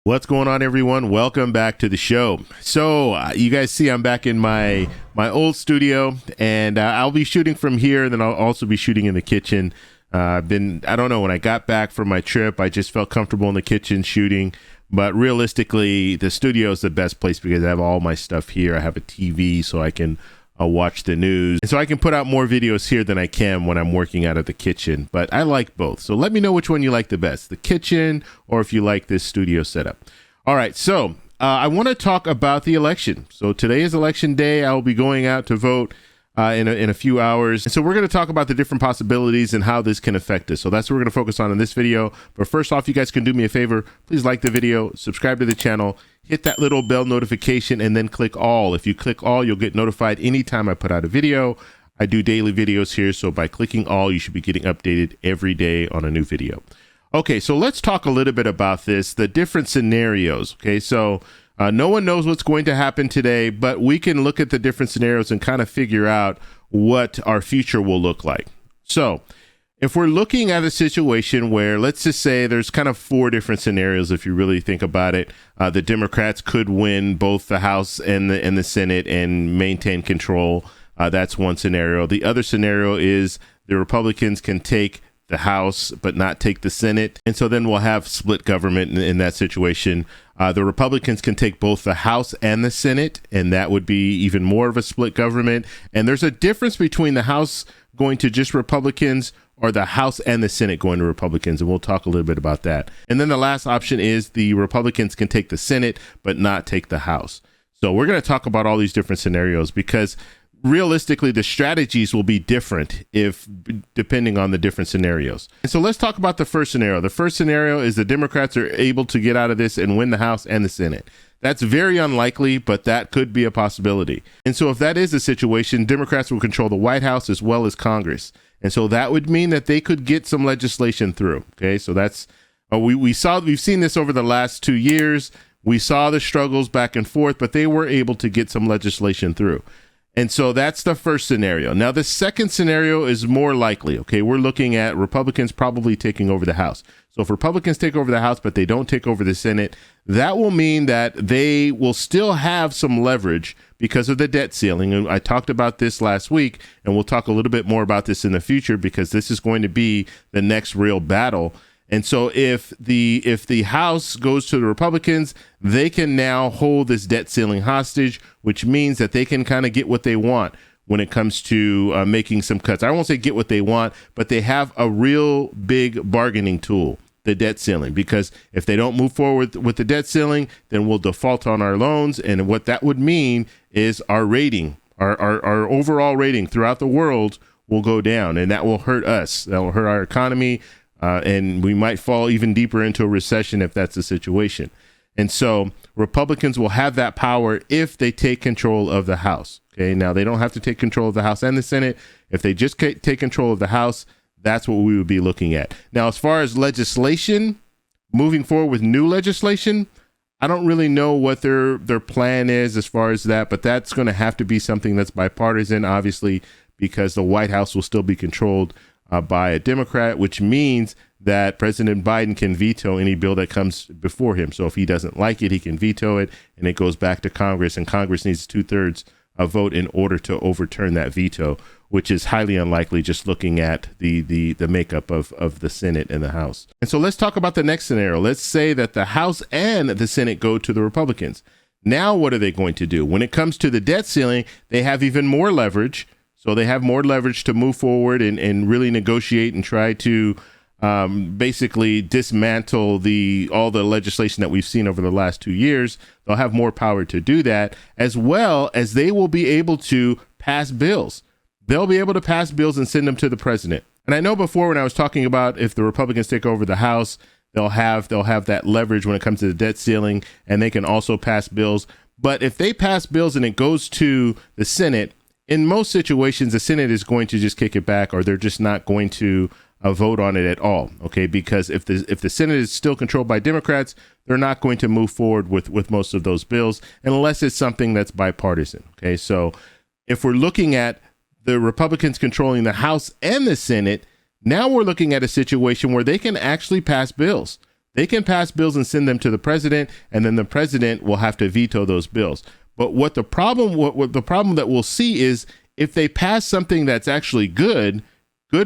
What's going on, everyone? Welcome back to the show. So you guys see I'm back in my old studio, and I'll be shooting from here, and then I'll also be shooting in the kitchen. I don't know, when I got back from my trip, I just felt comfortable in the kitchen shooting, but realistically, the studio is the best place because I have all my stuff here. I have a TV so I can watch the news, and so I can put out more videos here than I can when I'm working out of the kitchen. But I like both, so let me know which one you like the best, the kitchen or if you like this studio setup. All right, so I want to talk about the election. So today is election day. I'll be going out to vote in a few hours, and so we're going to talk about the different possibilities and how this can affect us. So that's what we're going to focus on in this video. But first off, you guys can do me a favor. Please like the video, subscribe to the channel, hit that little bell notification, and then click all. If you click all, you'll get notified anytime I put out a video. I do daily videos here, so by clicking all, you should be getting updated every day on a new video. Okay, so let's talk a little bit about this, the different scenarios. Okay, so no one knows what's going to happen today, but we can look at the different scenarios and kind of figure out what our future will look like. So if we're looking at a situation where, let's just say there's kind of four different scenarios, if you really think about it, the Democrats could win both the House and the Senate and maintain control. That's one scenario. The other scenario is the Republicans can take the House but not take the Senate, and so then we'll have split government in that situation. The Republicans can take both the House and the Senate, and that would be even more of a split government. And there's a difference between the House going to just Republicans or the House and the Senate going to Republicans, and we'll talk a little bit about that. And then the last option is the Republicans can take the Senate but not take the House. So we're going to talk about all these different scenarios because realistically, the strategies will be different depending on the different scenarios. And so let's talk about the first scenario. The first scenario is the Democrats are able to get out of this and win the House and the Senate. That's very unlikely, but that could be a possibility. And so if that is the situation, Democrats will control the White House as well as Congress. And so that would mean that they could get some legislation through. Okay, so that's we've seen this over the last 2 years. We saw the struggles back and forth, but they were able to get some legislation through. And so that's the first scenario. Now, the second scenario is more likely. Okay, we're looking at Republicans probably taking over the House. So if Republicans take over the House, but they don't take over the Senate, that will mean that they will still have some leverage because of the debt ceiling. And I talked about this last week, and we'll talk a little bit more about this in the future because this is going to be the next real battle. And so if the House goes to the Republicans, they can now hold this debt ceiling hostage, which means that they can kind of get what they want when it comes to making some cuts. I won't say get what they want, but they have a real big bargaining tool, the debt ceiling, because if they don't move forward with the debt ceiling, then we'll default on our loans. And what that would mean is our rating, our overall rating throughout the world will go down, and that will hurt us. That will hurt our economy. And we might fall even deeper into a recession if that's the situation. And so Republicans will have that power if they take control of the House. Okay, now they don't have to take control of the House and the Senate. If they just take control of the House, that's what we would be looking at. Now, as far as legislation, moving forward with new legislation, I don't really know what their plan is as far as that, but that's going to have to be something that's bipartisan, obviously, because the White House will still be controlled by a Democrat, which means that President Biden can veto any bill that comes before him. So if he doesn't like it, he can veto it, and it goes back to Congress, and Congress needs 2/3 vote in order to overturn that veto, which is highly unlikely just looking at the makeup of the Senate and the House. And so let's talk about the next scenario. Let's say that the House and the Senate go to the Republicans. Now, what are they going to do? When it comes to the debt ceiling, they have even more leverage. So they have more leverage to move forward and really negotiate and try to basically dismantle all the legislation that we've seen over the last 2 years. They'll have more power to do that, as well as they will be able to pass bills. They'll be able to pass bills and send them to the president. And I know before when I was talking about if the Republicans take over the House, they'll have that leverage when it comes to the debt ceiling, and they can also pass bills. But if they pass bills and it goes to the Senate, in most situations, the Senate is going to just kick it back, or they're just not going to vote on it at all. Okay, because if the Senate is still controlled by Democrats, they're not going to move forward with most of those bills unless it's something that's bipartisan. Okay, so if we're looking at the Republicans controlling the House and the Senate, now we're looking at a situation where they can actually pass bills. They can pass bills and send them to the president, and then the president will have to veto those bills. But what the problem that we'll see is if they pass something that's actually good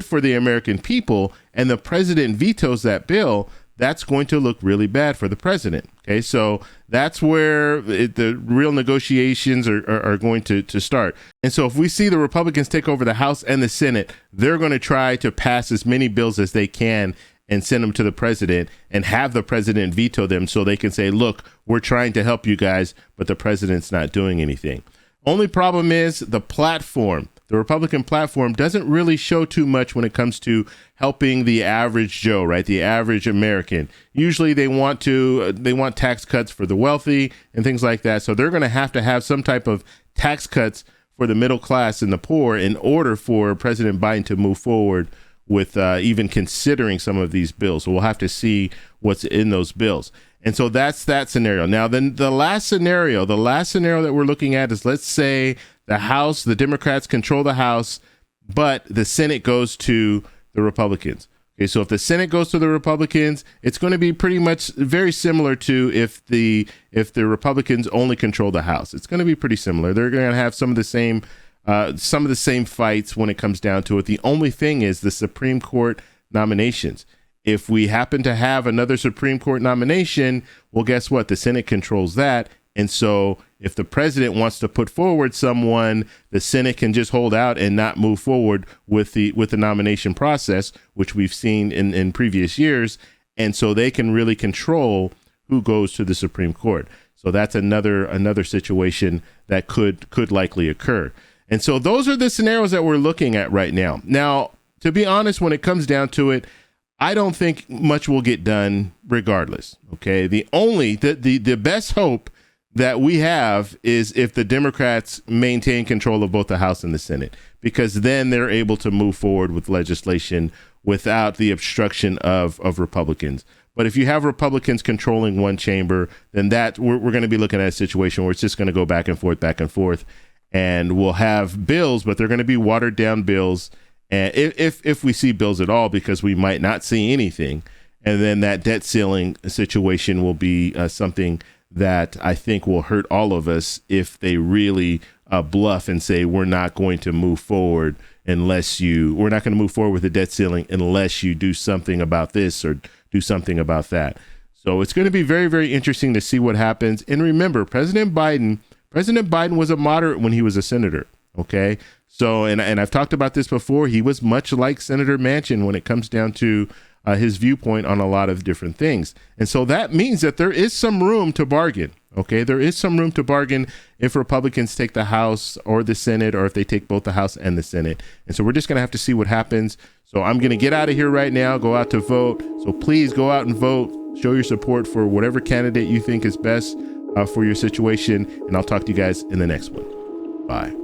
for the American people, and the president vetoes that bill, that's going to look really bad for the president. Okay, so that's where the real negotiations are going to start. And so if we see the Republicans take over the House and the Senate, they're going to try to pass as many bills as they can and send them to the president and have the president veto them so they can say, look, we're trying to help you guys, but the president's not doing anything. Only problem is the platform. The Republican platform doesn't really show too much when it comes to helping the average Joe, right? The average American. Usually they want tax cuts for the wealthy and things like that. So they're going to have some type of tax cuts for the middle class and the poor in order for President Biden to move forward with even considering some of these bills. So we'll have to see what's in those bills. And so that's that scenario. Now, then the last scenario that we're looking at is, let's say the Democrats control the House, but the Senate goes to the Republicans. Okay, so if the Senate goes to the Republicans, it's going to be pretty much very similar to if the Republicans only control the House. It's going to be pretty similar. They're going to have some of the same fights when it comes down to it. The only thing is the Supreme Court nominations. If we happen to have another Supreme Court nomination, well, guess what? The Senate controls that. And so if the president wants to put forward someone, the Senate can just hold out and not move forward with the nomination process, which we've seen in previous years. And so they can really control who goes to the Supreme Court. So that's another situation that could likely occur. And so those are the scenarios that we're looking at right now. Now, to be honest, when it comes down to it, I don't think much will get done regardless. Okay. The best hope that we have is if the Democrats maintain control of both the House and the Senate, because then they're able to move forward with legislation without the obstruction of Republicans. But if you have Republicans controlling one chamber, then we're going to be looking at a situation where it's just going to go back and forth, and we'll have bills, but they're going to be watered down bills. And if we see bills at all, because we might not see anything, and then that debt ceiling situation will be something that I think will hurt all of us if they really bluff and say we're not going to move forward we're not going to move forward with the debt ceiling unless you do something about this or do something about that. So it's going to be very, very interesting to see what happens. And remember, President Biden was a moderate when he was a senator. Okay. So, and I've talked about this before. He was much like Senator Manchin when it comes down to his viewpoint on a lot of different things. And so that means that there is some room to bargain. Okay. There is some room to bargain if Republicans take the House or the Senate, or if they take both the House and the Senate. And so we're just going to have to see what happens. So I'm going to get out of here right now, go out to vote. So please go out and vote, show your support for whatever candidate you think is best for your situation. And I'll talk to you guys in the next one. Bye.